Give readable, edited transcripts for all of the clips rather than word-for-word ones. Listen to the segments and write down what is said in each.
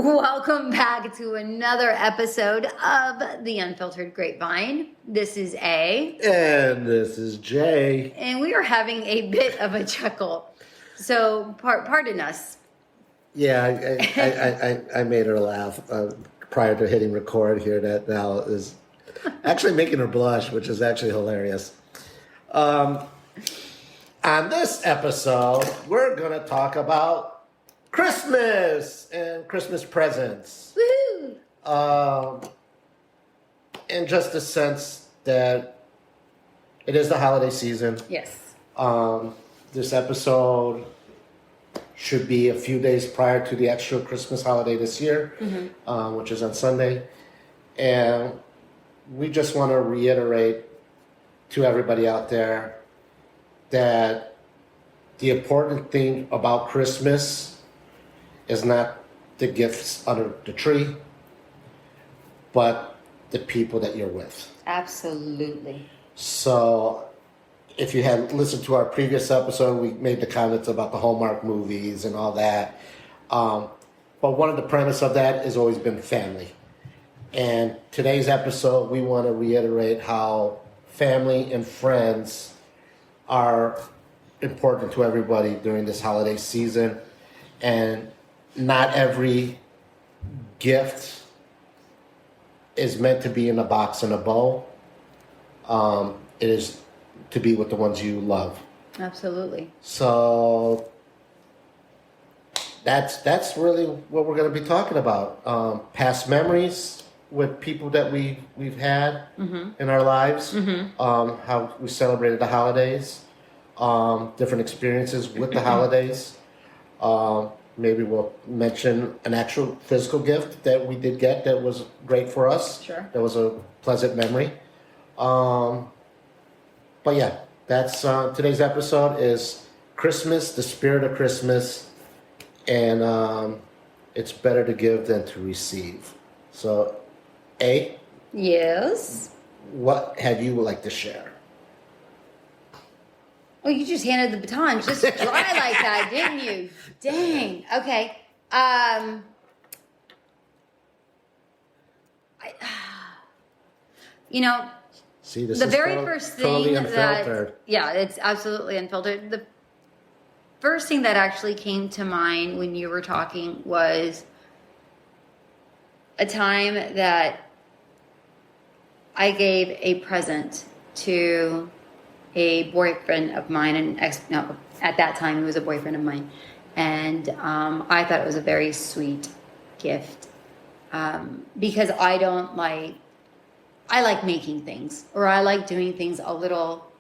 Welcome back to another episode of The Unfiltered Grapevine. This is A. And this is J. And we are having a bit of a chuckle. So, pardon us. Yeah, I made her laugh prior to hitting record here. That now is actually making her blush, which is actually hilarious. On this episode, we're going to talk about Christmas and Christmas presents. Woohoo! In just the sense that it is the holiday season. Yes. This episode should be a few days prior to the actual Christmas holiday this year, which is on Sunday. And we just want to reiterate to everybody out there that the important thing about Christmas is not the gifts under the tree, but the people that you're with. Absolutely. So if you had listened to our previous episode, we made the comments about the Hallmark movies and all that. But one of the premise of that has always been family. And today's episode, we want to reiterate how family and friends are important to everybody during this holiday season. And not every gift is meant to be in a box and a bow. It is to be with the ones you love. Absolutely. So that's really what we're going to be talking about. Past memories with people that we've had in our lives. How we celebrated the holidays. Different experiences with the holidays. Maybe we'll mention an actual physical gift that we did get that was great for us. Sure. That was a pleasant memory. But yeah, that's today's episode is Christmas, the spirit of Christmas, and it's better to give than to receive. So, A? Yes? What have you like to share? Oh, you just handed the baton just dry like that, didn't you? Dang. Okay. See, this the is very first thing totally unfiltered. it's absolutely unfiltered. The first thing that actually came to mind when you were talking was a time that I gave a present to a boyfriend of mine, at that time he was a boyfriend of mine, and I thought it was a very sweet gift because I like making things, or I like doing things a little.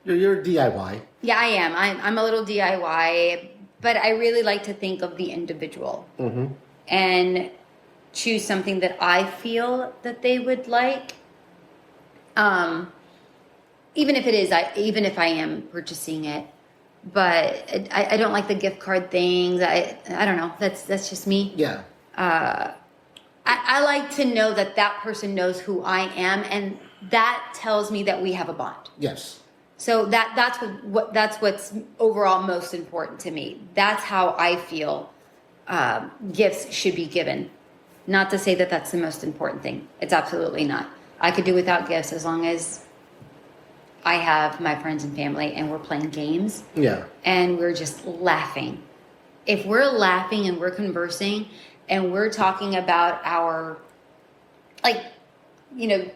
You're DIY. Yeah, I am. I'm a little DIY, but I really like to think of the individual and choose something that I feel that they would like. Even if I am purchasing it, but I don't like the gift card things. I don't know. That's just me. Yeah. I like to know that person knows who I am, and that tells me that we have a bond. Yes. So that's what's overall most important to me. That's how I feel gifts should be given. Not to say that that's the most important thing. It's absolutely not. I could do without gifts as long as I have my friends and family and we're playing games. Yeah. And we're just laughing. If we're laughing and we're conversing and we're talking about our,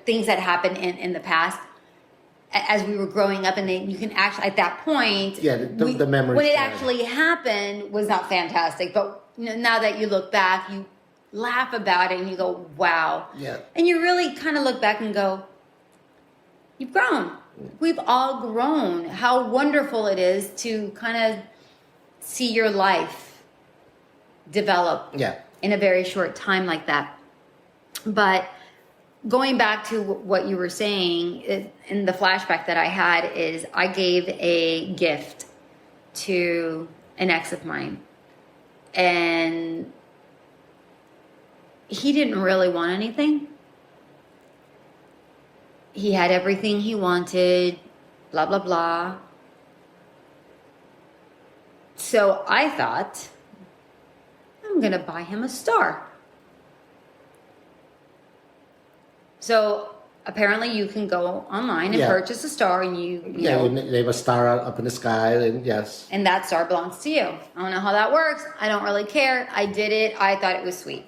things that happened in the past as we were growing up, and then you can actually, at that point, the memories. When it actually happened was not fantastic. But now that you look back, you laugh about it and you go, wow. Yeah. And you really kind of look back and go, you've grown. We've all grown. How wonderful it is to kind of see your life develop in a very short time like that. But going back to what you were saying, in the flashback that I had is I gave a gift to an ex of mine. And he didn't really want anything. He had everything he wanted, blah, blah, blah. So I thought, I'm going to buy him a star. So apparently you can go online and purchase a star, and you know, they have a star up in the sky, and yes. And that star belongs to you. I don't know how that works. I don't really care. I did it. I thought it was sweet.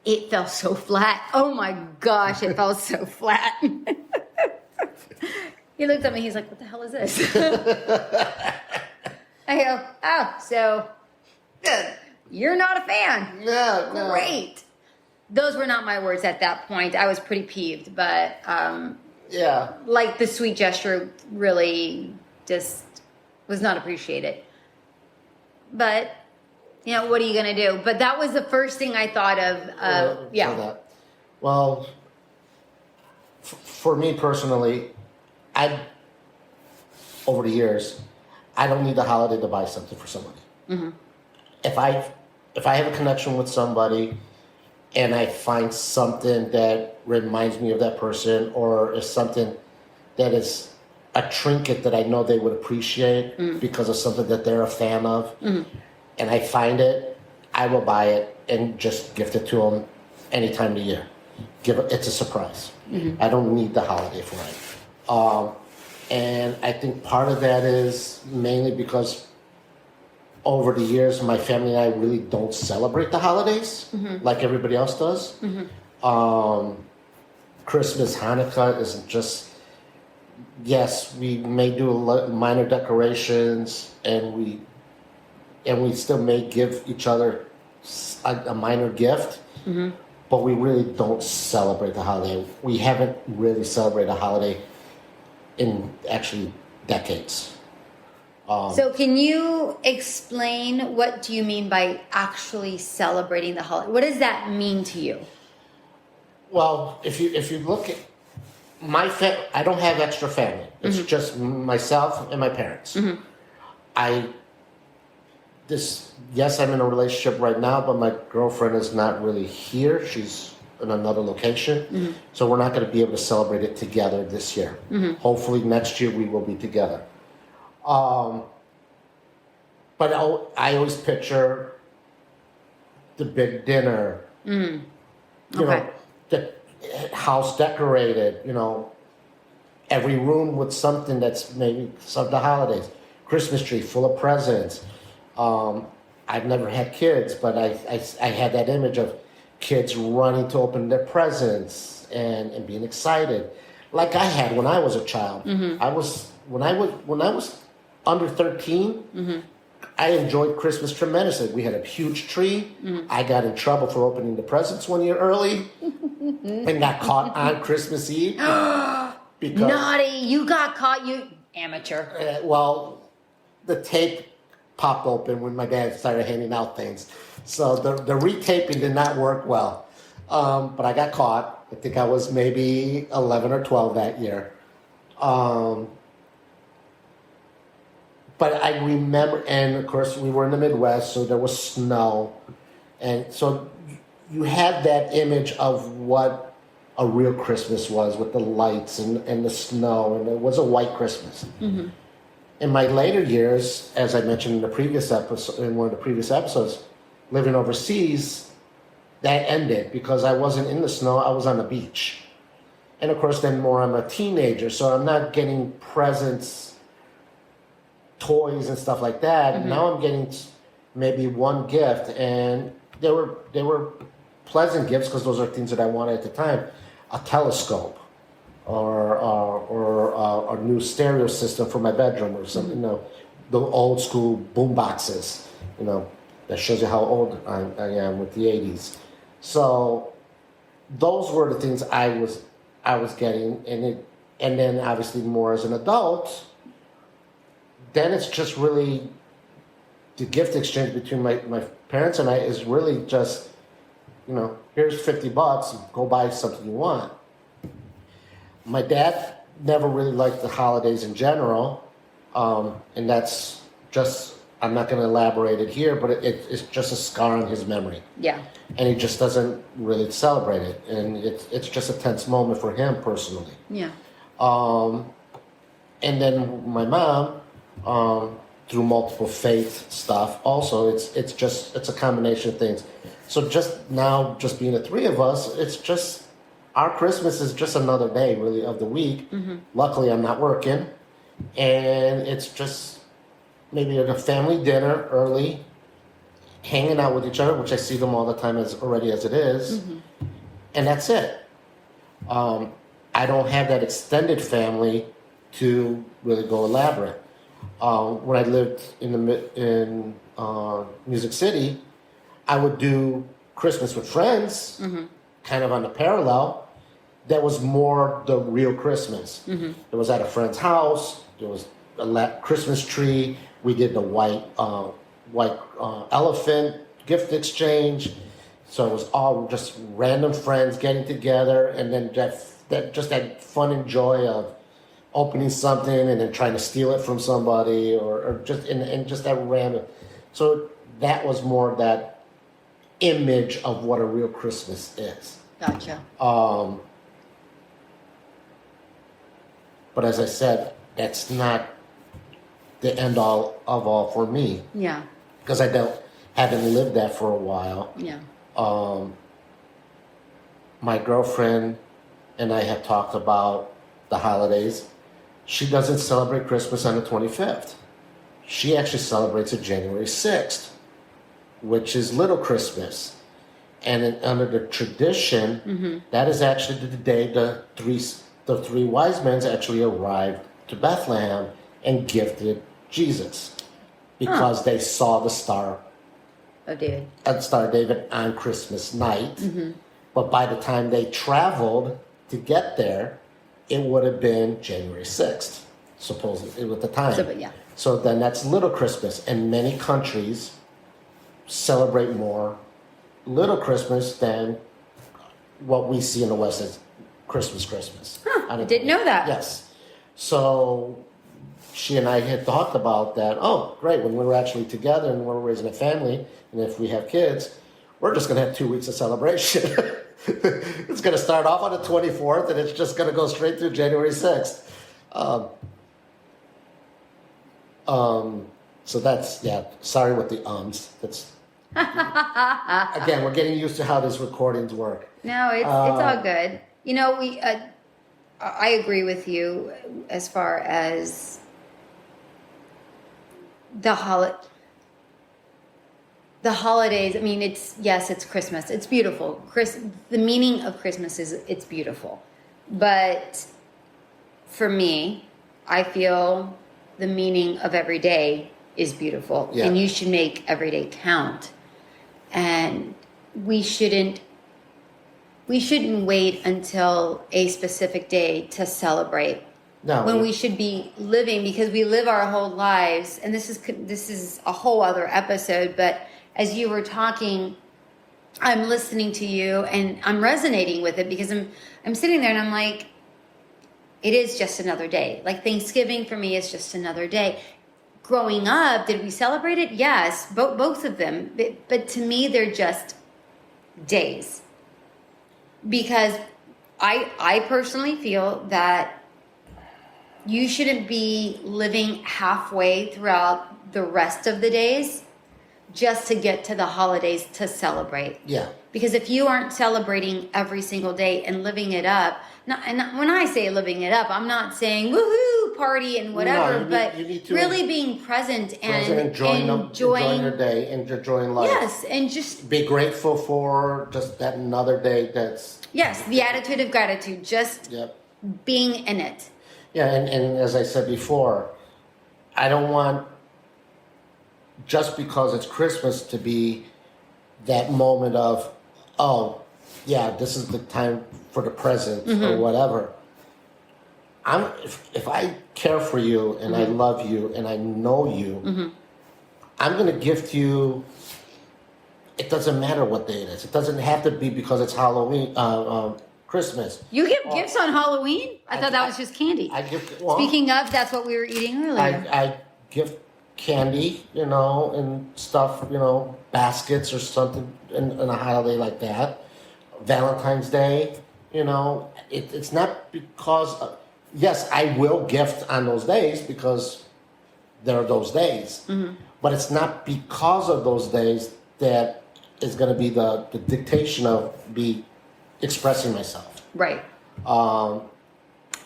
It fell so flat. Oh my gosh, it fell so flat. He looked at me, he's like, what the hell is this? I go, oh, so you're not a fan. No. Great. Those were not my words at that point. I was pretty peeved, but like the sweet gesture really just was not appreciated. But, you know, what are you going to do? But that was the first thing I thought of. Well, for me personally, over the years, I don't need a holiday to buy something for somebody. Mm-hmm. If I have a connection with somebody and I find something that reminds me of that person, or is something that is a trinket that I know they would appreciate because of something that they're a fan of, and I find it, I will buy it and just gift it to them any time of the year. It's a surprise. Mm-hmm. I don't need the holiday for it. And I think part of that is mainly because over the years, my family and I really don't celebrate the holidays like everybody else does. Christmas, Hanukkah isn't just, yes, we may do minor decorations, and we still may give each other a minor gift, but we really don't celebrate the holiday. We haven't really celebrated a holiday in actually decades. So can you explain, what do you mean by actually celebrating the holiday? What does that mean to you? Well, if you look at my I don't have extra family. It's just myself and my parents. Yes, I'm in a relationship right now, but my girlfriend is not really here. She's in another location. So we're not going to be able to celebrate it together this year. Hopefully next year we will be together. But I always picture the big dinner, you know, the house decorated, you know, every room with something that's maybe some of the holidays, Christmas tree full of presents. I've never had kids, but I had that image of kids running to open their presents and being excited, like I had when I was a child. When I was under 13, I enjoyed Christmas tremendously. We had a huge tree. I got in trouble for opening the presents one year early and got caught on Christmas Eve. Because, naughty! You got caught, you amateur. Well, the tape popped open when my dad started handing out things. So the retaping did not work well. But I got caught. I think I was maybe 11 or 12 that year. But I remember, and of course we were in the Midwest, so there was snow. And so you had that image of what a real Christmas was, with the lights and the snow, and it was a white Christmas. In my later years, as I mentioned in one of the previous episodes, living overseas, that ended because I wasn't in the snow, I was on the beach. And of course then more I'm a teenager, so I'm not getting presents, toys and stuff like that. Now I'm getting maybe one gift, and they were pleasant gifts because those are things that I wanted at the time. A telescope, or a new stereo system for my bedroom, or something. You know, the old school boom boxes. You know, that shows you how old I am with the '80s. So those were the things I was getting, and then obviously more as an adult. Then it's just really the gift exchange between my parents and I is really just, you know, here's $50, go buy something you want. My dad never really liked the holidays in general, and that's just, I'm not going to elaborate it here, but it's just a scar on his memory. Yeah. And he just doesn't really celebrate it, and it's just a tense moment for him personally. Yeah. And then my mom, through multiple faith stuff, also it's a combination of things. So just being the three of us, it's just our Christmas is just another day, really, of the week. Luckily, I'm not working, and it's just maybe a family dinner early, hanging out with each other, which I see them all the time as it is, and that's it. I don't have that extended family to really go elaborate. When I lived in Music City, I would do Christmas with friends, kind of on the parallel. That was more the real Christmas. It was at a friend's house. There was a Christmas tree. We did the white elephant gift exchange. So it was all just random friends getting together, and then that fun and joy of opening something and then trying to steal it from somebody, or just and just that random. So that was more that image of what a real Christmas is. Gotcha. But as I said, that's not the end all of all for me. Yeah. Because I haven't lived that for a while. Yeah. My girlfriend and I have talked about the holidays. She doesn't celebrate Christmas on the 25th. She actually celebrates it January 6th, which is Little Christmas. And under the tradition, that is actually the day the three wise men actually arrived to Bethlehem and gifted Jesus, because they saw the Star of David on Christmas night. But by the time they traveled to get there, it would have been January 6th, supposedly, at the time. So then that's Little Christmas. And many countries celebrate more Little Christmas than what we see in the West as Christmas. I didn't know that. Yes. So she and I had talked about that. Oh, great. When we're actually together and we're raising a family, and if we have kids, we're just going to have 2 weeks of celebration. It's going to start off on the 24th, and it's just going to go straight through January 6th. So that's, sorry with the ums. That's again, we're getting used to how these recordings work. No, it's all good. You know, I agree with you as far as the holidays. I mean, it's Christmas. It's beautiful. The meaning of Christmas is it's beautiful. But for me, I feel the meaning of every day is beautiful. Yeah. And you should make every day count. And we shouldn't wait until a specific day to celebrate. No. When we should be living, because we live our whole lives, and this is a whole other episode, but as you were talking, I'm listening to you and I'm resonating with it, because I'm sitting there and I'm like, it is just another day. Like Thanksgiving for me is just another day. Growing up, did we celebrate it? Yes, both of them. But to me, they're just days. Because I personally feel that you shouldn't be living halfway throughout the rest of the days just to get to the holidays to celebrate. Yeah. Because if you aren't celebrating every single day and living it up, and when I say living it up, I'm not saying woohoo party and whatever, but you really being present and enjoying your day and enjoying life. Yes, and just be grateful for just that another day. Yes, the attitude of gratitude, just being in it. Yeah, and as I said before, I don't want just because it's Christmas to be that moment of, oh, yeah, this is the time for the present or whatever. If I care for you and I love you and I know you, I'm going to gift you. It doesn't matter what day it is. It doesn't have to be because it's Halloween, Christmas. You give gifts on Halloween? I thought that was just candy. Speaking of, that's what we were eating earlier. I gift candy, and stuff, baskets or something in a holiday like that. Valentine's Day, it's not because, yes, I will gift on those days because there are those days, but it's not because of those days that is going to be the dictation of me expressing myself. Right.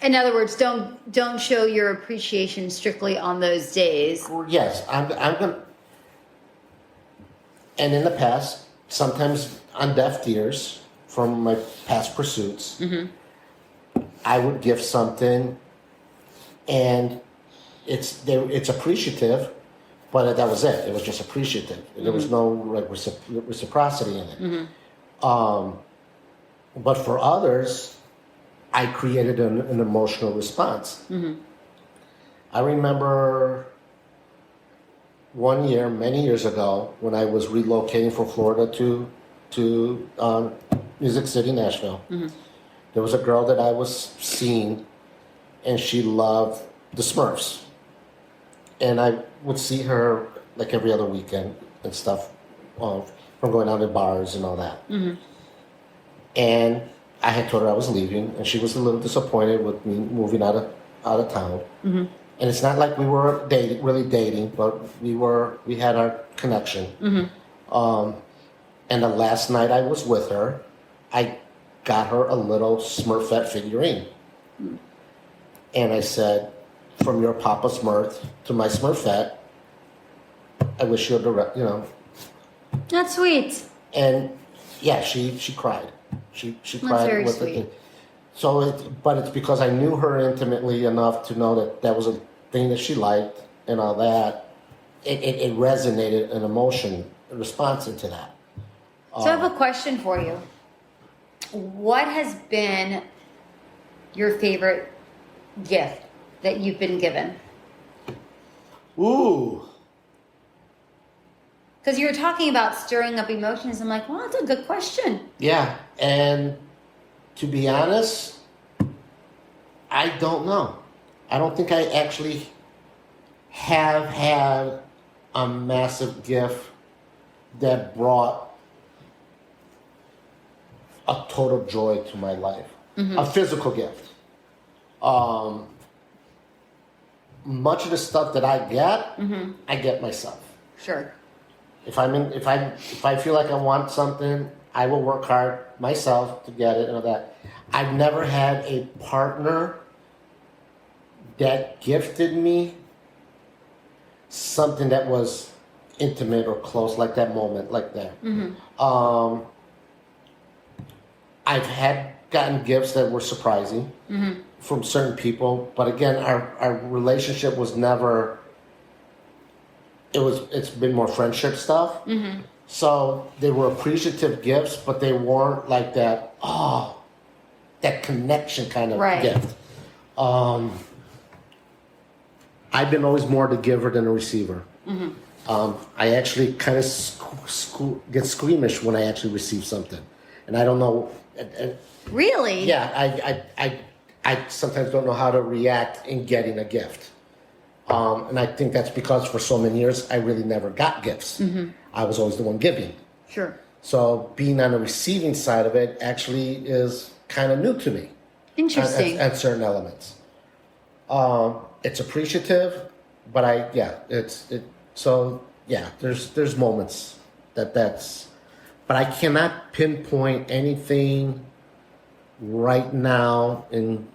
In other words, don't show your appreciation strictly on those days. Yes, I'm gonna. And in the past, sometimes on deaf ears from my past pursuits, I would give something, and it's appreciative, but that was it. It was just appreciative. There was no like reciprocity in it. But for others, I created an emotional response. I remember one year, many years ago, when I was relocating from Florida to Music City, Nashville. There was a girl that I was seeing, and she loved the Smurfs. And I would see her like every other weekend and stuff, from going out to bars and all that. And I had told her I was leaving, and she was a little disappointed with me moving out of town. And it's not like we were really dating, but we had our connection. And the last night I was with her, I got her a little Smurfette figurine. And I said, from your Papa Smurf to my Smurfette, I wish you a That's sweet. And yeah, she cried. She cried. That's very with sweet. it. So but it's because I knew her intimately enough to know that was a thing that she liked and all that. It resonated an emotion, a response into that. So I have a question for you. What has been your favorite gift that you've been given? Ooh. Because you were talking about stirring up emotions. I'm like, well, that's a good question. Yeah, and to be honest, I don't know. I don't think I actually have had a massive gift that brought a total joy to my life. A physical gift. Much of the stuff that I get myself. Sure. If I feel like I want something, I will work hard myself to get it and all that. I've never had a partner that gifted me something that was intimate or close, like that moment, like that. I've gotten gifts that were surprising from certain people, but again, our relationship was never. It's been more friendship stuff. So they were appreciative gifts, but they weren't like that. Oh, that connection kind of gift. I've been always more the giver than the receiver. I actually kind of get squeamish when I actually receive something, and I don't know. Really? Yeah, I sometimes don't know how to react in getting a gift. And I think that's because for so many years, I really never got gifts. I was always the one giving. Sure. So being on the receiving side of it actually is kind of new to me. Interesting. At certain elements. It's appreciative, but there's moments that's, but I cannot pinpoint anything right now in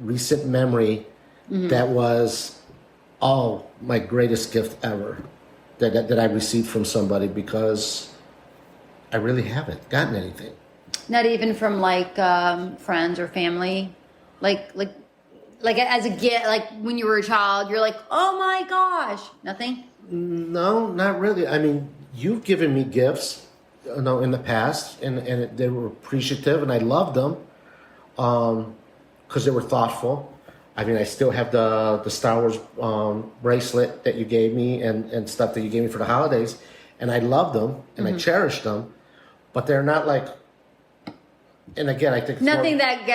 recent memory that was, my greatest gift ever that I received from somebody, because I really haven't gotten anything. Not even from like friends or family, like as a gift, like when you were a child, you're like, oh my gosh, nothing. No, not really. I mean, you've given me gifts, in the past, and they were appreciative, and I loved them, because they were thoughtful. I mean, I still have the Star Wars bracelet that you gave me and stuff that you gave me for the holidays, and I loved them and I cherished them, but they're not like. And again, I think nothing that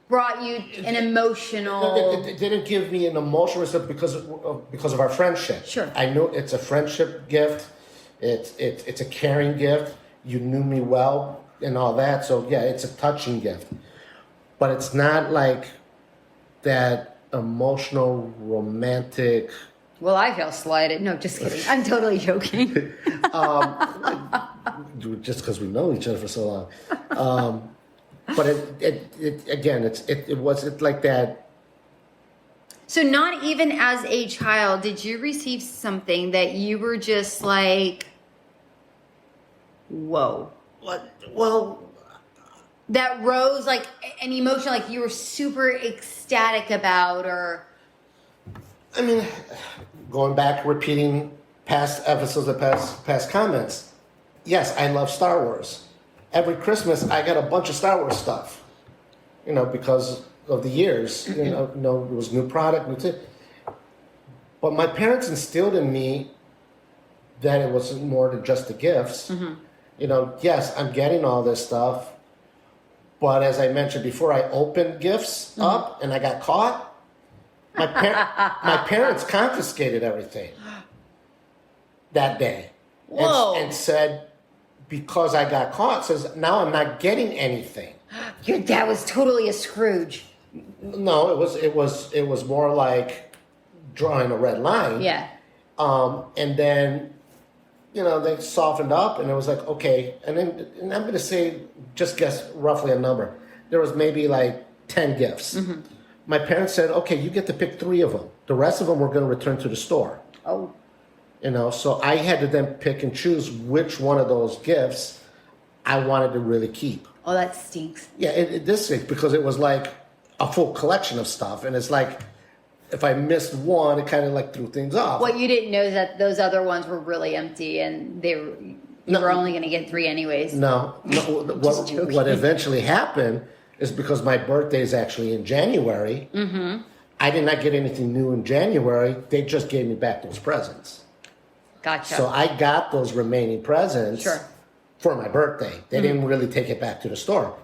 brought you an emotional. It didn't give me an emotional response because of our friendship. Sure, I know it's a friendship gift. It's a caring gift. You knew me well and all that, so yeah, it's a touching gift, but it's not like that emotional, romantic. Well, I feel slighted. No, just kidding. I'm totally joking. Just because we know each other for so long. But it wasn't like that. So not even as a child did you receive something that you were just like, whoa. Well, that rose like an emotion, like you were super ecstatic about, or... I mean, going back, repeating past episodes and past comments. Yes, I love Star Wars. Every Christmas, I got a bunch of Star Wars stuff. Because of the years. It was new product. But my parents instilled in me that it was more than just the gifts. Mm-hmm. Yes, I'm getting all this stuff. But as I mentioned before, I opened gifts up and I got caught. My parents confiscated everything that day. Whoa. And said, because I got caught, says, now I'm not getting anything. Your dad was totally a Scrooge. No, it was more like drawing a red line. Yeah. And then, they softened up and it was like, okay. And I'm going to say, just guess roughly a number. There was maybe like 10 gifts. Mm-hmm. My parents said, okay, you get to pick 3 of them. The rest of them we're going to return to the store. Oh. So I had to then pick and choose which one of those gifts I wanted to really keep. Oh, that stinks. Yeah, this stinks because it was like a full collection of stuff. And it's like, if I missed one, it kind of like threw things off. What you didn't know is that those other ones were really empty and you were only going to get 3 anyways. No. What eventually happened is because my birthday is actually in January. Mm-hmm. I did not get anything new in January. They just gave me back those presents. Gotcha. So I got those remaining presents for my birthday. They didn't really take it back to the store.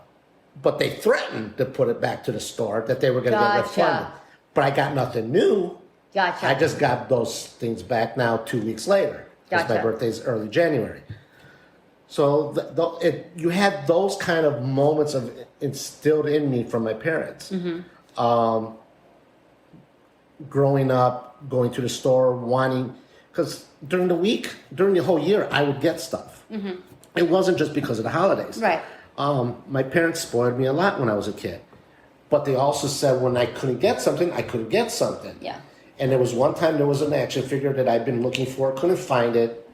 But they threatened to put it back to the store, that they were going to get refunded. But I got nothing new. Gotcha. I just got those things back now 2 weeks later. Because my birthday is early January. So you had those kind of moments of instilled in me from my parents. Mm-hmm. Growing up, going to the store, wanting... Because during the whole year, I would get stuff. Mm-hmm. It wasn't just because of the holidays. Right. My parents spoiled me a lot when I was a kid. But they also said when I couldn't get something, I couldn't get something. Yeah. And there was one time there was an action figure that I'd been looking for, couldn't find it.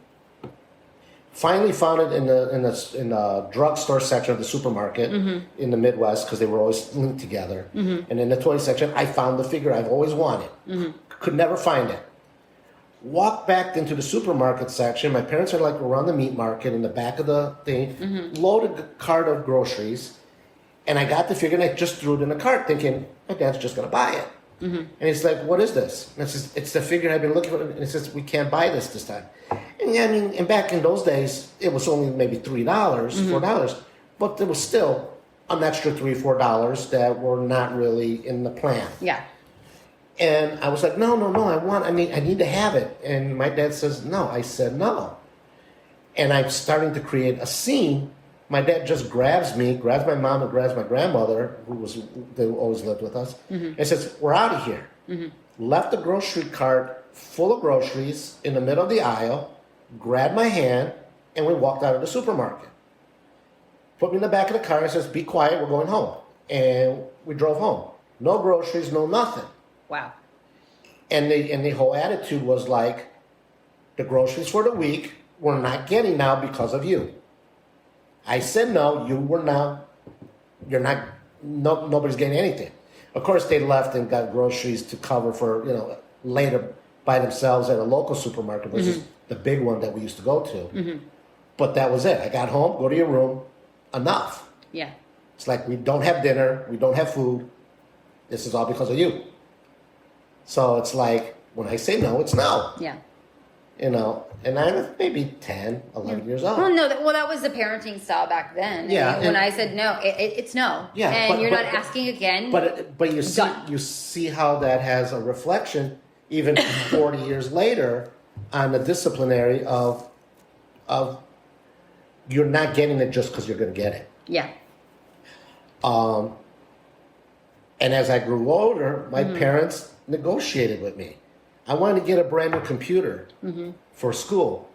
Finally found it in the drugstore section of the supermarket in the Midwest because they were always linked together. Mm-hmm. And in the toy section, I found the figure I've always wanted. Mm-hmm. Could never find it. Walked back into the supermarket section. My parents are like around the meat market in the back of the thing. Loaded a cart of groceries. And I got the figure and I just threw it in the cart thinking, my dad's just going to buy it. Mm-hmm. And he's like, what is this? And I says, it's the figure I've been looking for. And he says, we can't buy this time. And yeah, and back in those days, it was only maybe $3, $4. But there was still an extra $3, $4 that were not really in the plan. Yeah. And I was like, no, I need to have it. And my dad says, no. I said, no. And I'm starting to create a scene. My dad just grabs my mom and grabs my grandmother, they always lived with us, and says, we're out of here. Mm-hmm. Left the grocery cart full of groceries in the middle of the aisle, grabbed my hand, and we walked out of the supermarket. Put me in the back of the car and says, be quiet, we're going home. And we drove home. No groceries, no nothing. Wow. And the whole attitude was like, the groceries for the week we're not getting now because of you. I said no, nobody's getting anything. Of course, they left and got groceries to cover for, later by themselves at a local supermarket, which is the big one that we used to go to. Mm-hmm. But that was it. I got home, go to your room, enough. Yeah. It's like, we don't have dinner, we don't have food. This is all because of you. So it's like, when I say no, it's no. Yeah. And I was maybe 10, 11 years old. Well, no, that was the parenting style back then. Yeah. When I said no, it's no. Yeah. And you're not asking again. But you see how that has a reflection even 40 years later on the disciplinary of you're not getting it just because you're going to get it. Yeah. And as I grew older, my parents negotiated with me. I wanted to get a brand new computer for school.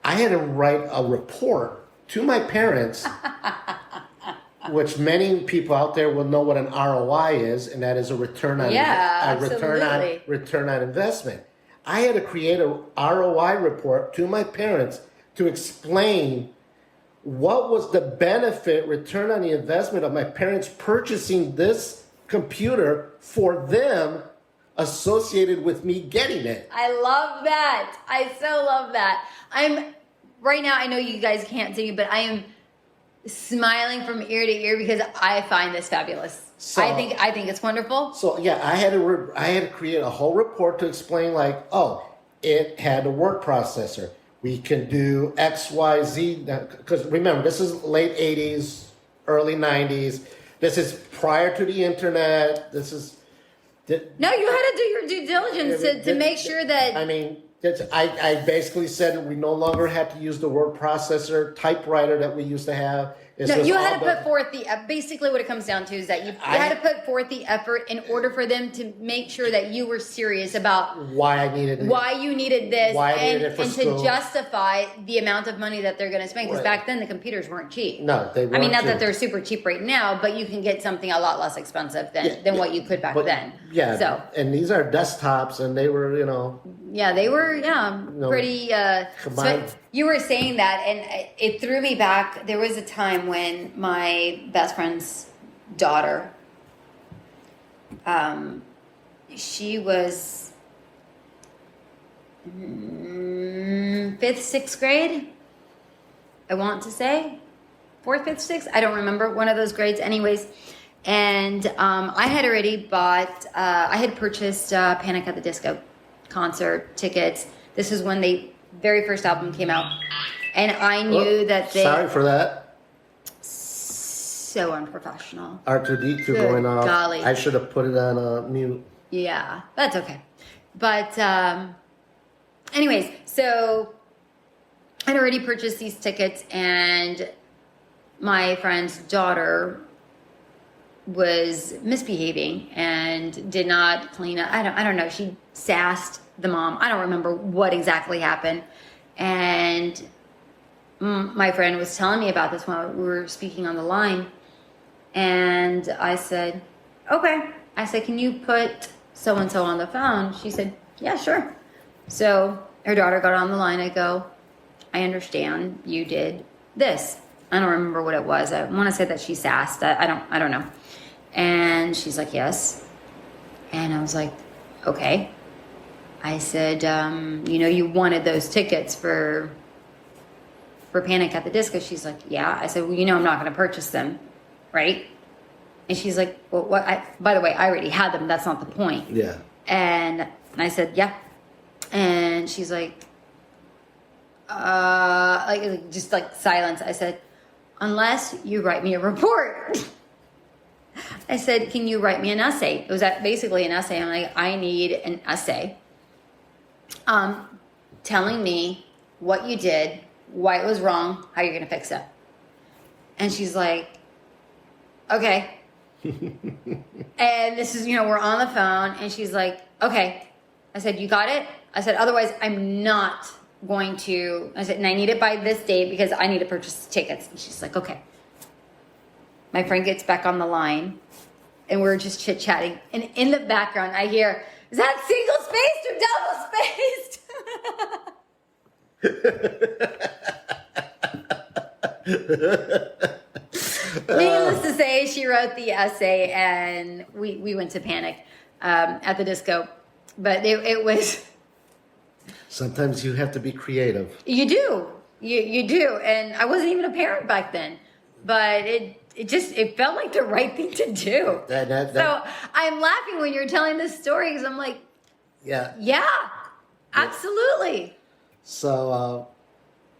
I had to write a report to my parents which many people out there will know what an ROI is, and that is a return on return on investment. I had to create a ROI report to my parents to explain what was the benefit, return on the investment of my parents purchasing this computer for them, associated with me getting it. I love that. I so love that. Right now, I know you guys can't see me, but I am smiling from ear to ear because I find this fabulous. So, I think it's wonderful. So yeah, I had to create a whole report to explain, like, it had a word processor. We can do X, Y, Z. Because remember, this is late 80s, early 90s. This is prior to the internet. No, you had to do your due diligence to make sure that... I mean, I basically said we no longer had to use the word processor, typewriter that we used to have. You had to put forth basically what it comes down to is that you had to put forth the effort in order for them to make sure that you were serious about why you needed this, and to justify the amount of money that they're going to spend. Because back then the computers weren't cheap. No, they weren't. I mean, not that they're super cheap right now, but you can get something a lot less expensive than what you could back then. Yeah. So, and these are desktops, and they were, Yeah, they were, pretty. So you were saying that, and it threw me back. There was a time when my best friend's daughter, she was 5th, 6th grade, I want to say. 4th, 5th, 6th, I don't remember, one of those grades anyways. And I had already bought, I had purchased Panic at the Disco concert tickets. This is when the very first album came out. And I knew that they... Sorry for that. So unprofessional. R2-D2 going off. Golly. I should have put it on mute. Yeah, that's okay. But anyways, so I'd already purchased these tickets, and my friend's daughter was misbehaving and did not clean up. I don't know. She sassed the mom. I don't remember what exactly happened. And my friend was telling me about this when we were speaking on the line. And I said, okay. I said, can you put so-and-so on the phone? She said, yeah, sure. So her daughter got on the line. I go, I understand you did this. I don't remember what it was. I want to say that she sassed. I don't know. And she's like, yes. And I was like, okay. I said, you wanted those tickets for Panic at the Disco. She's like, yeah. I said, well, I'm not going to purchase them, right? And she's like, well, what? By the way, I already had them. That's not the point. Yeah. And I said, yeah. And she's like, just like silence. I said, unless you write me a report. I said, can you write me an essay? It was basically an essay. I'm like, I need an essay telling me what you did, why it was wrong, how you're going to fix it. And she's like, okay. And this is, we're on the phone, and she's like, okay. I said, you got it? I said, otherwise I'm not going to. I said, and I need it by this date because I need to purchase the tickets. And she's like, okay. My friend gets back on the line, and we're just chit-chatting. And in the background, I hear, is that single-spaced or double-spaced? Needless to say, she wrote the essay, and we went to Panic at the Disco. But it was... Sometimes you have to be creative. You do. You do. And I wasn't even a parent back then. But it felt like the right thing to do. So I'm laughing when you're telling this story because I'm like, yeah, absolutely. So,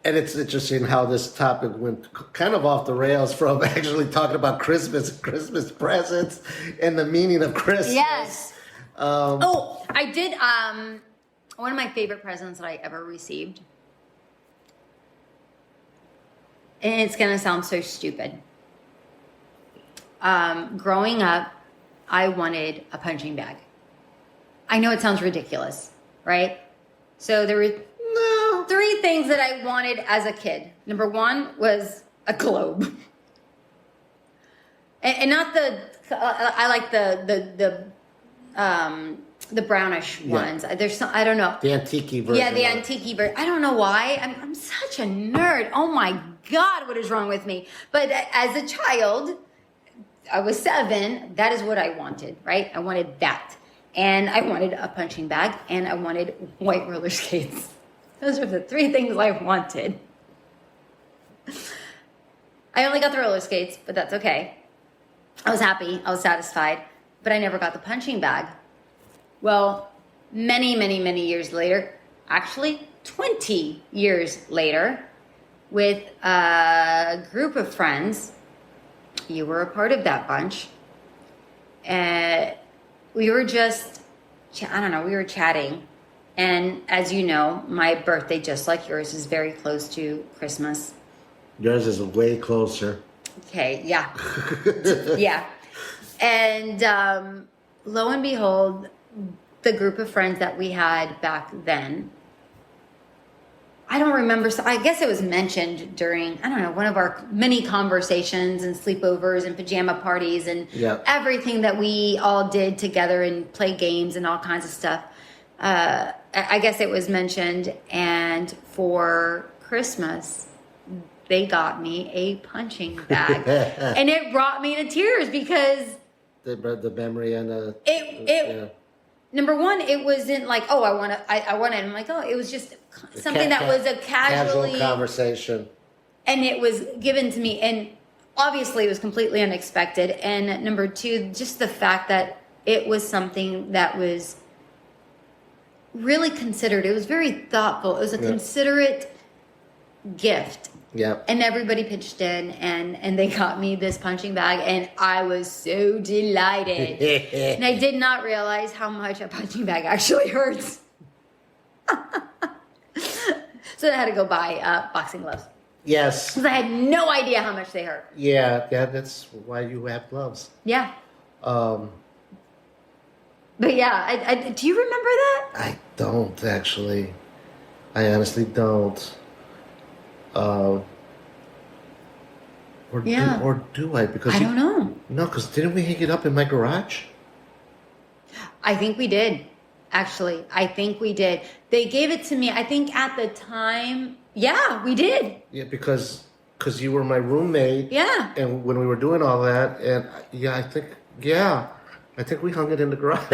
and it's interesting how this topic went kind of off the rails from actually talking about Christmas presents, and the meaning of Christmas. Yes. I did. One of my favorite presents that I ever received, and it's going to sound so stupid. Growing up, I wanted a punching bag. I know it sounds ridiculous, right? So there were three things that I wanted as a kid. Number one was a globe. and not I like the brownish ones. There's some, I don't know. The antique version. Yeah, the antique version. I don't know why. I'm such a nerd. Oh my God, what is wrong with me? But as a child, I was 7. That is what I wanted, right? I wanted that. And I wanted a punching bag, and I wanted white roller skates. Those are the 3 things I wanted. I only got the roller skates, but that's okay. I was happy. I was satisfied. But I never got the punching bag. Well, many, many, many years later, actually 20 years later, with a group of friends, you were a part of that bunch. We were just, I don't know, we were chatting. And as you know, my birthday, just like yours, is very close to Christmas. Yours is way closer. Okay, yeah. Yeah. And lo and behold, the group of friends that we had back then, I don't remember. So I guess it was mentioned during, I don't know, one of our many conversations and sleepovers and pajama parties and everything that we all did together and play games and all kinds of stuff. I guess it was mentioned. And for Christmas, they got me a punching bag. And it brought me to tears because the memory and number one, it wasn't like, oh, I want it. I'm like, oh, it was just something that was a casual conversation. And it was given to me. And obviously it was completely unexpected. And number 2, just the fact that it was something that was really considered. It was very thoughtful. It was a considerate gift. Yeah. And everybody pitched in and they got me this punching bag and I was so delighted. And I did not realize how much a punching bag actually hurts. So I had to go buy boxing gloves. Yes. Because I had no idea how much they hurt. Yeah, that's why you have gloves. Yeah. But yeah, do you remember that? I don't actually. I honestly don't. Or do I? Because I don't know. No, because didn't we hang it up in my garage? I think we did. Actually, I think we did. They gave it to me. I think at the time, yeah, we did. Yeah, because you were my roommate. Yeah. And when we were doing all that, and I think we hung it in the garage.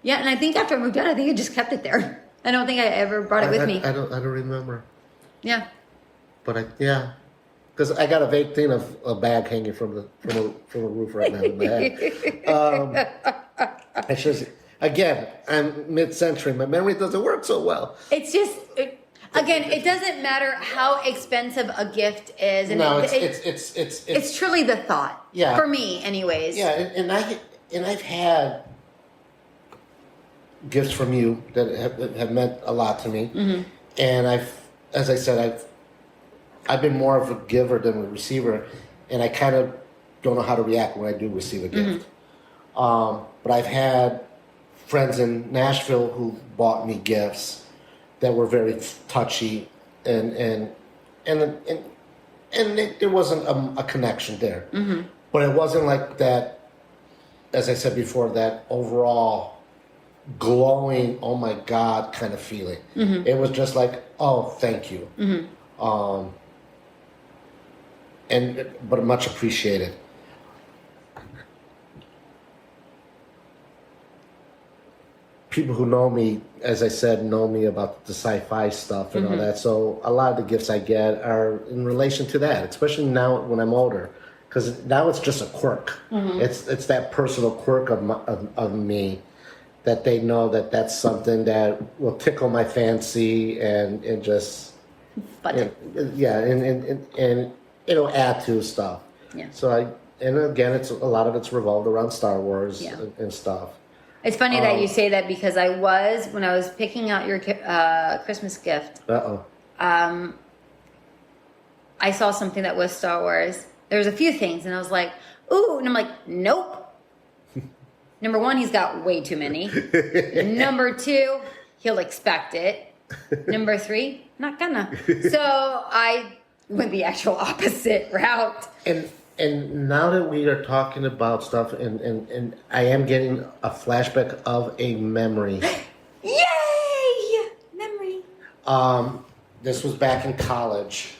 Yeah, and I think after I moved out, I think I just kept it there. I don't think I ever brought it with me. I don't remember. Yeah. But because I got a vague thing of a bag hanging from the roof right now in my head. I should. Again, I'm mid-century. My memory doesn't work so well. It's just, it doesn't matter how expensive a gift is. And no, it's truly the thought. Yeah. For me, anyways. Yeah, and I've had gifts from you that have meant a lot to me, and as I said, I've been more of a giver than a receiver, and I kind of don't know how to react when I do receive a gift. But I've had friends in Nashville who bought me gifts that were very touchy, and there wasn't a connection there. But it wasn't like that. As I said before, that overall glowing, oh my God, kind of feeling. It was just like, oh, thank you. But much appreciated. People who know me, as I said, know me about the sci-fi stuff and all that. So a lot of the gifts I get are in relation to that, especially now when I'm older. Because now it's just a quirk. It's that personal quirk of me that they know that's something that will tickle my fancy and just and it'll add to stuff. Yeah. So again, it's a lot of it's revolved around Star Wars and stuff. It's funny that you say that because when I was picking out your Christmas gift. I saw something that was Star Wars. There was a few things, and I was like, ooh, and I'm like, nope. Number 1, he's got way too many. Number 2, he'll expect it. Number 3, not gonna. So I went the actual opposite route. And And now that we are talking about stuff, and I am getting a flashback of a memory. Yay! Memory. This was back in college,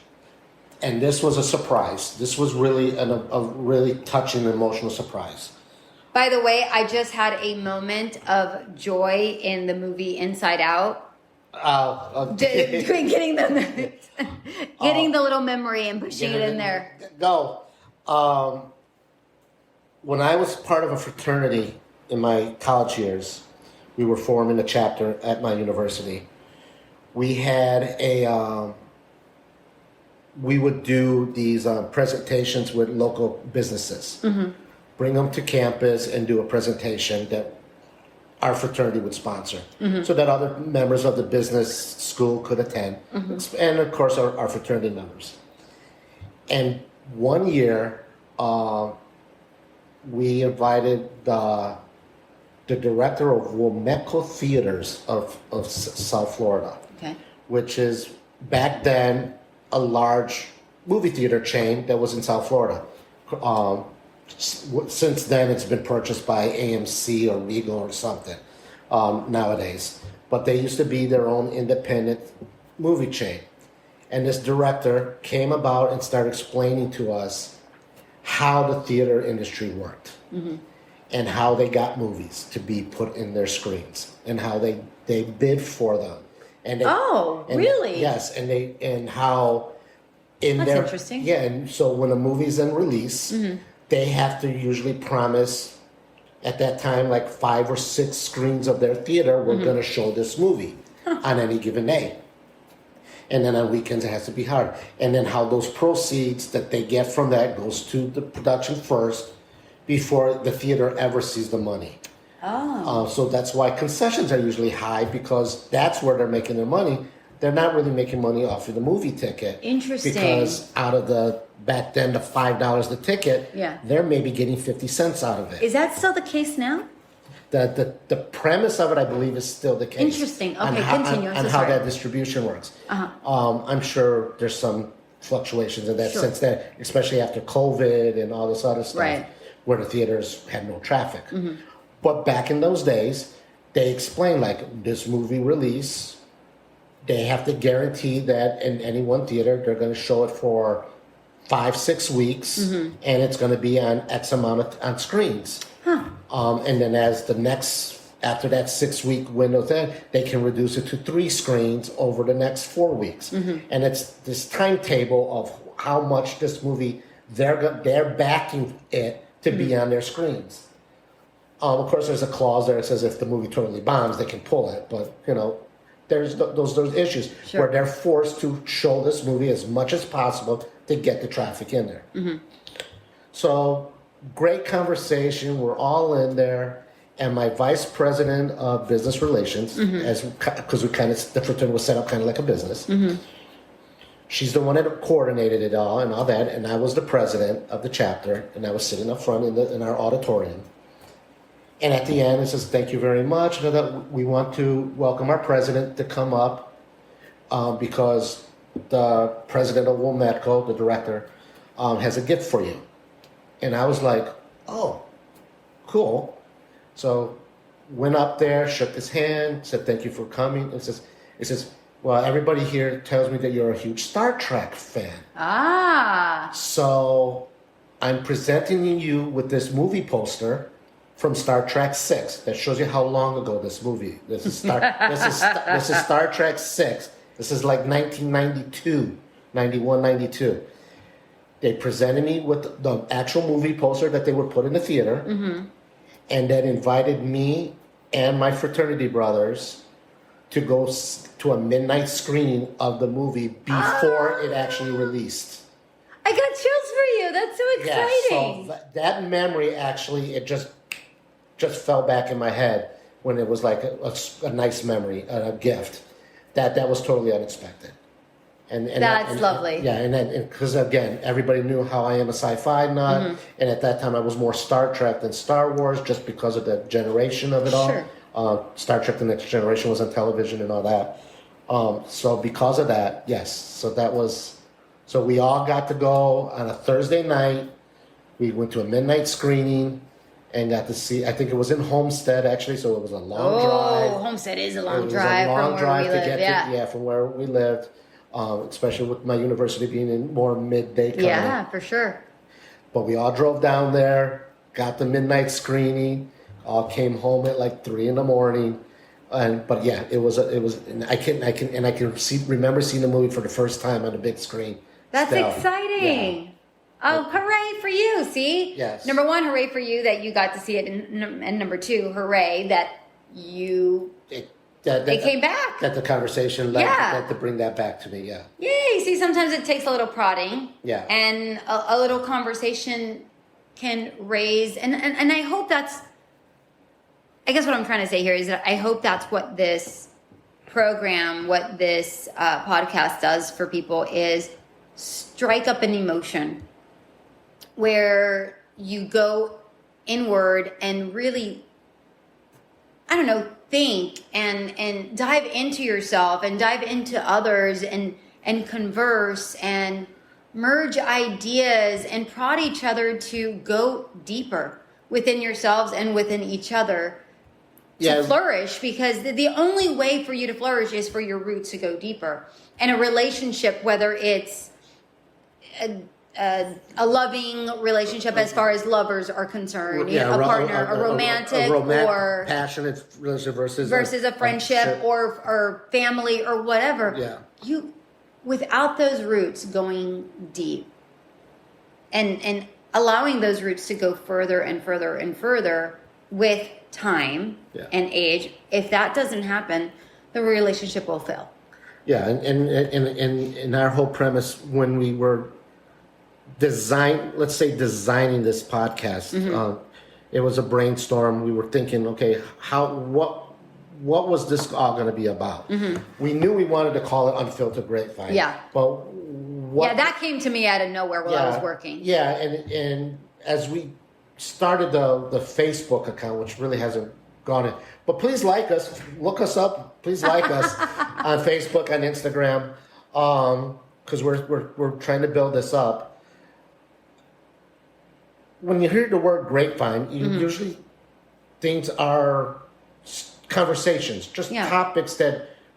and this was a surprise. This was really a really touching, emotional surprise. By the way, I just had a moment of joy in the movie Inside Out. Getting the little memory and pushing it in there. No. When I was part of a fraternity in my college years, we were forming a chapter at my university. We had we would do these presentations with local businesses. Mm-hmm. Bring them to campus and do a presentation that our fraternity would sponsor, mm-hmm. so that other members of the business school could attend, mm-hmm. and of course our fraternity members. And one year, we invited the director of Wometco Theaters of South Florida, okay. which is back then a large movie theater chain that was in South Florida. Since then, it's been purchased by AMC or Regal or something nowadays. But they used to be their own independent movie chain. And this director came about and started explaining to us how the theater industry worked, mm-hmm. and how they got movies to be put in their screens, and how they bid for them. And really? Yes, and how That's interesting. Yeah, and so when a movie's in release, mm-hmm. they have to usually promise at that time like 5 or 6 screens of their theater we're mm-hmm. going to show this movie on any given day. And then on weekends it has to be hard. And then how those proceeds that they get from that goes to the production first before the theater ever sees the money. Oh. So that's why concessions are usually high, because that's where they're making their money. They're not really making money off of the movie ticket. Interesting. Because out of back then the $5 the ticket, yeah. they're maybe getting 50 cents out of it. Is that still the case now? The premise of it, I believe, is still the case. Interesting. Okay, continue. And how that distribution works. Uh-huh. I'm sure there's some fluctuations in that since then, especially after COVID and all this other stuff, right. where the theaters had no traffic. Mm-hmm. But back in those days, they explained, like, this movie release, they have to guarantee that in any one theater, they're going to show it for 5-6 weeks, mm-hmm. and it's going to be on X amount on screens. Huh. And then after that 6-week window, then they can reduce it to 3 screens over the next 4 weeks. Mm-hmm. And it's this timetable of how much this movie, they're backing it to mm-hmm. be on their screens. Of course, there's a clause there that says if the movie totally bombs, they can pull it. But, there's those issues sure. where they're forced to show this movie as much as possible to get the traffic in there. Mm-hmm. So, great conversation. We're all in there. And my vice president of business relations, mm-hmm. because the fraternity was set up kind of like a business. Mm-hmm. She's the one that coordinated it all and all that. And I was the president of the chapter. And I was sitting up front in our auditorium. And at the end, it says, thank you very much. We want to welcome our president to come up because the president of Wometco, the director, has a gift for you. And I was like, oh, cool. So went up there, shook his hand, said, thank you for coming. It says, well, everybody here tells me that you're a huge Star Trek fan. Ah. So I'm presenting you with this movie poster from Star Trek 6 that shows you how long ago this movie. This is Star Trek 6. This is like 1992, 91, 92. They presented me with the actual movie poster that they would put in the theater, mm-hmm. and then invited me and my fraternity brothers to go to a midnight screening of the movie before it actually released. I got chills for you. That's so exciting. Yeah, so that memory actually, it just fell back in my head when it was like a nice memory, a gift. That was totally unexpected. And that's lovely. Yeah, and because again, everybody knew how I am a sci-fi nut, mm-hmm. and at that time I was more Star Trek than Star Wars, just because of the generation of it all. Sure. Star Trek: The Next Generation was on television and all that. So because of that, yes. So we all got to go on a Thursday night We went to a midnight screening and got to see. I think it was in Homestead actually, so it was a long drive. Oh, Homestead is a long It was drive a long from drive where we to live. get from where we lived, especially with my university being in more midday. Yeah, for sure. But we all drove down there, got the midnight screening, all came home at like 3 a.m. But yeah, it was. And I can remember seeing the movie for the first time on the big screen. That's still. exciting. Yeah. Oh, hooray for you! See, Yes. Number one, hooray for you that you got to see it, and number two, hooray that it came back. That the conversation led to bring that back to me. Yeah. Yay! See, sometimes it takes a little prodding. Yeah. And a little conversation can raise, and I hope that's. I guess what I'm trying to say here is that I hope that's what this program, what this podcast does for people is strike up an emotion where you go inward and really, I don't know, think and dive into yourself and dive into others and converse and merge ideas and prod each other to go deeper within yourselves and within each other to flourish, because the only way for you to flourish is for your roots to go deeper. And a relationship, whether it's a loving relationship as far as lovers are concerned, a partner, a romantic or passionate relationship versus a friendship or family or whatever. Yeah. You, without those roots going deep and allowing those roots to go further and further and further with time and age, if that doesn't happen, the relationship will fail. Yeah, and our whole premise when we were designing this podcast, it was a brainstorm. We were thinking, okay, what was this all going to be about? We knew we wanted to call it Unfiltered Grapevine. Yeah. But that came to me out of nowhere while I was working. Yeah, and as we started the Facebook account, which really hasn't gone in, but please like us, look us up, please like us on Facebook, on Instagram, because we're trying to build this up. When you hear the word grapevine, you usually things are conversations, just topics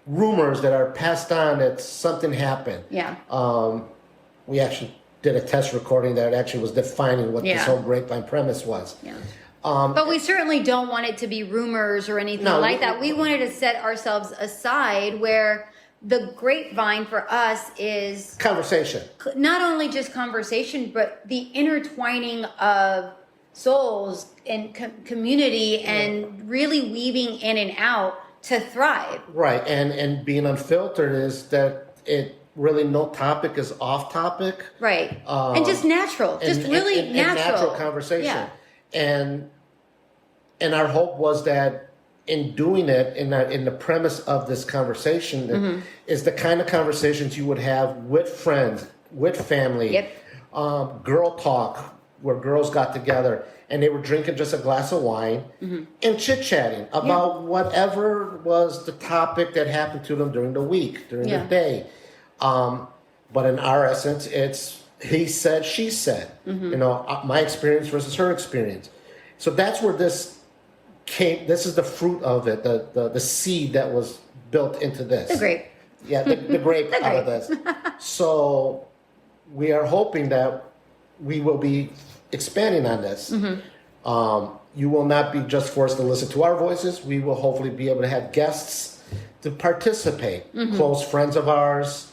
rumors that are passed on that something happened. Yeah. We actually did a test recording that actually was defining what this whole grapevine premise was. Yeah. But we certainly don't want it to be rumors or anything like that. We wanted to set ourselves aside where the grapevine for us is conversation. Not only just conversation, but the intertwining of souls and community and really weaving in and out to thrive. Right. And being unfiltered is that it really no topic is off topic. Right. And just natural. Just really natural conversation. Yeah. And our hope was that in doing it, in the premise of this conversation, is the kind of conversations you would have with friends, with family, girl talk, where girls got together and they were drinking just a glass of wine and chit-chatting about whatever was the topic that happened to them during the week, during the day. But in our essence, it's he said, she said. My experience versus her experience. So that's where this came. This is the fruit of it, the seed that was built into this. The grape. Yeah, the grape out of this. So we are hoping that we will be expanding on this. You will not be just forced to listen to our voices. We will hopefully be able to have guests to participate, close friends of ours,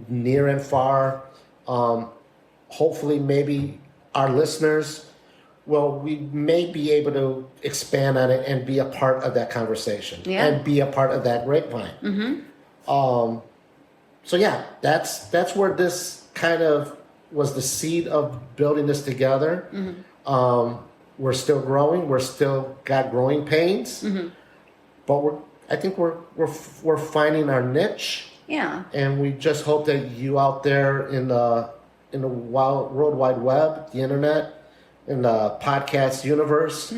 near and far. Hopefully, maybe our listeners. Well, we may be able to expand on it and be a part of that conversation and be a part of that grapevine. So yeah, that's where this kind of was the seed of building this together. We're still growing. We're still got growing pains, but I think we're finding our niche. Yeah. And we just hope that you out there in the World Wide Web, the internet, in the podcast universe,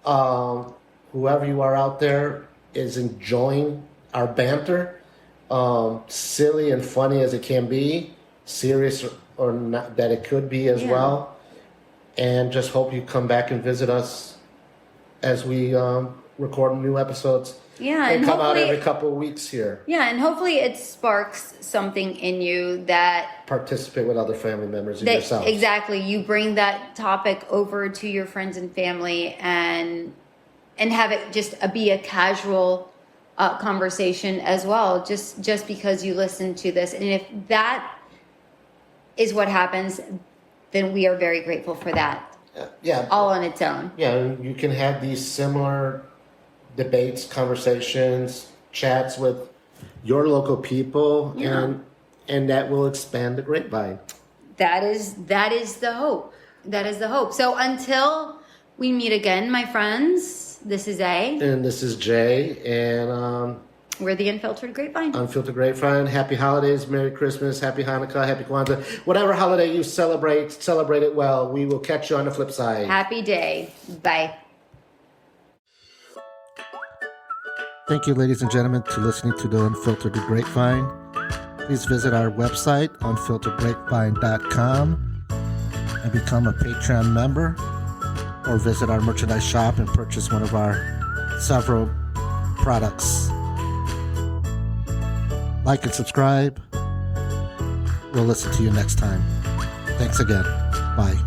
whoever you are out there is enjoying our banter, silly and funny as it can be, serious or not that it could be as well. and just hope you come back and visit us as we record new episodes. Yeah, and come out every couple of weeks here. Yeah, and hopefully it sparks something in you that participate with other family members and yourself. Exactly, you bring that topic over to your friends and family, and have it just be a casual conversation as well. Just because you listen to this, and if that is what happens, then we are very grateful for that. Yeah, all on its own. Yeah, you can have these similar debates, conversations, chats with your local people, and that will expand the grapevine. That is the hope. That is the hope. So until we meet again, my friends, this is A. And this is Jay. And we're the Unfiltered Grapevine. Unfiltered Grapevine. Happy holidays, Merry Christmas, Happy Hanukkah, Happy Kwanzaa. Whatever holiday you celebrate it well. We will catch you on the flip side. Happy day. Bye. Thank you, ladies and gentlemen, for listening to the Unfiltered Grapevine. Please visit our website, unfilteredgrapevine.com, and become a Patreon member, or visit our merchandise shop and purchase one of our several products. Like and subscribe. We'll listen to you next time. Thanks again. Bye.